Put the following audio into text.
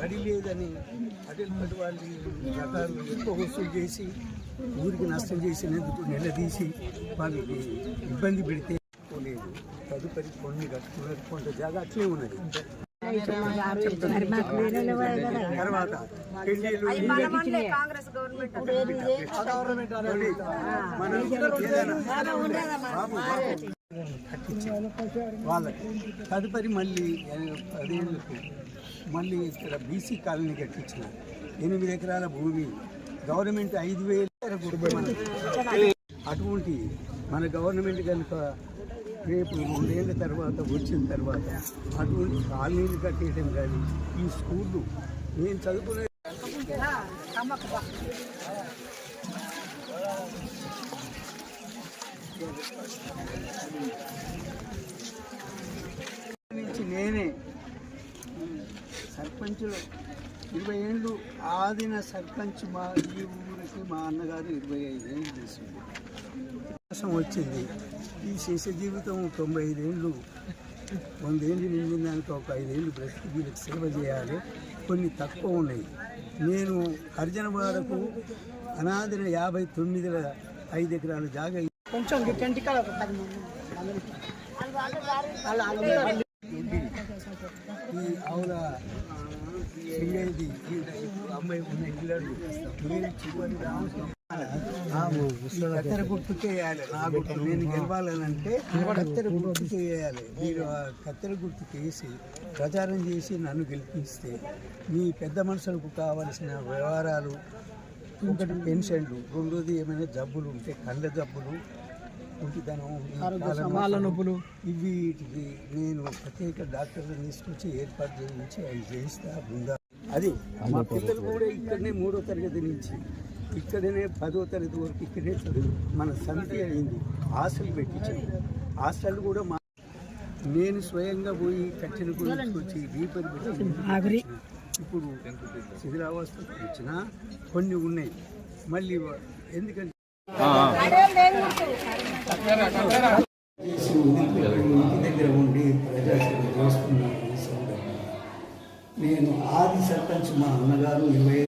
బడి లేదని అటల్ పడి వాళ్ళు రకాలు ఎక్కువ వసూలు చేసి ఊరికి నష్టం చేసినందుకు నిలదీసి వాళ్ళకి ఇబ్బంది పెడితే లేదు. తదుపరి కొన్ని కట్టుకున్నారు, కొంత జాగా అట్లే ఉన్నది. తర్వాత వాళ్ళకి తదుపరి మళ్ళీ 10 ఏళ్ళకు మళ్ళీ ఇక్కడ బీసీ కాలనీ కట్టించిన 8 ఎకరాల భూమి గవర్నమెంట్ 5,000 అటువంటి మన గవర్నమెంట్ కనుక రేపు 2 ఏళ్ళ తర్వాత వచ్చిన తర్వాత అటువంటి కాలనీలు కట్టేయడం కానీ ఈ స్కూళ్ళు నేను చదువుకునే నుంచి నేనే సర్పంచులు 20 ఏళ్ళు ఆదిన సర్పంచ్ మా ఈ ఊరికి మా అన్నగారు 25 ఏళ్ళు చేసింది. వచ్చింది ఈ శేష జీవితం 95 ఏళ్ళు 100 ఏళ్ళు నిండిన దానికి ఒక 5 ఏళ్ళు బ్రతికి వీళ్ళకి సేవ చేయాలి. కొన్ని తక్కువ ఉన్నాయి. నేను హరిజన వాడకు అనాదిన 5 ఎకరాల జాగా కొంచెం ఈ ఆవుల అమ్మాయి ఉన్న ఇల్లు కత్తెర గుర్తుకే వేయాలి. నా గుర్తు నేను గెలవాలనంటే కత్తెర గుర్తుకే వేయాలి. మీరు ఆ కత్తెర గుర్తుకు వేసి ప్రచారం చేసి నన్ను గెలిపిస్తే మీ పెద్ద మనుషులకు కావలసిన వ్యవహారాలు, ఒకటి పెన్షన్లు, రెండోది ఏమైనా జబ్బులు ఉంటే కళ్ళ జబ్బులు, కుంటితనం, నొప్పులు, వీటికి నేను ప్రత్యేక డాక్టర్లు తీసుకొచ్చి ఏర్పాటు చేయించి అవి చేయిస్తా బృందా. అది మా పిల్లలు కూడా ఇక్కడనే 3వ తరగతి నుంచి ఇక్కడనే 10వ తరగతి వరకు ఇక్కడే చదువు. మన సమితి అయింది, హాస్టల్ పెట్టించాను. హాస్టల్ కూడా నేను స్వయంగా పోయి కట్టిన గురించి వచ్చి రీపేర్ పెట్టి ఇప్పుడు శిథిలావస్థకు వచ్చిన కొన్ని ఉన్నాయి. మళ్ళీ ఎందుకంటే ఇంటి దగ్గర ఉండి ప్రజాసేవ చేసుకున్నాను. నేను ఆది సర్పంచ్ మా అన్నగారు 20